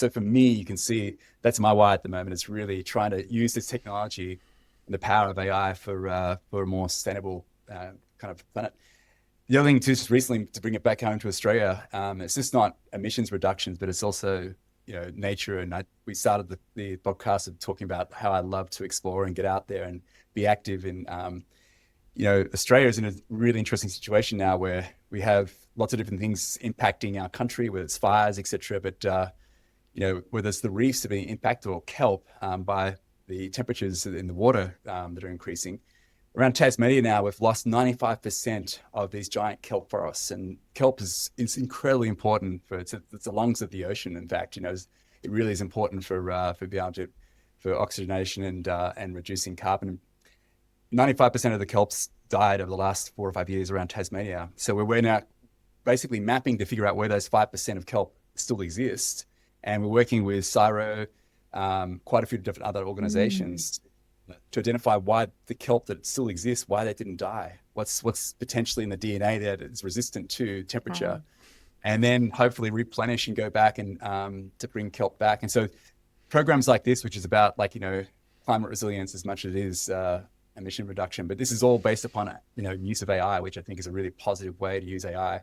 So for me, you can see that's my why at the moment. It's really trying to use this technology and the power of AI for a more sustainable kind of planet. The other thing too, just recently to bring it back home to Australia, it's just not emissions reductions, but it's also nature. And we started the podcast of talking about how I love to explore and get out there and be active. And Australia is in a really interesting situation now where we have lots of different things impacting our country, whether it's fires, etc. But whether it's the reefs are being impacted or kelp by the temperatures in the water that are increasing. Around Tasmania now, we've lost 95% of these giant kelp forests, and kelp is incredibly important it's the lungs of the ocean. In fact, it really is important for being able to for oxygenation and reducing carbon. 95% of the kelps died over the last 4 or 5 years around Tasmania. So we're now basically mapping to figure out where those 5% of kelp still exist, and we're working with CSIRO, quite a few different other organizations to identify why the kelp that still exists, why they didn't die, what's potentially in the DNA there that is resistant to temperature, and then hopefully replenish and go back and to bring kelp back. And so programs like this, which is about climate resilience as much as it is emission reduction, but this is all based upon use of AI, which I think is a really positive way to use AI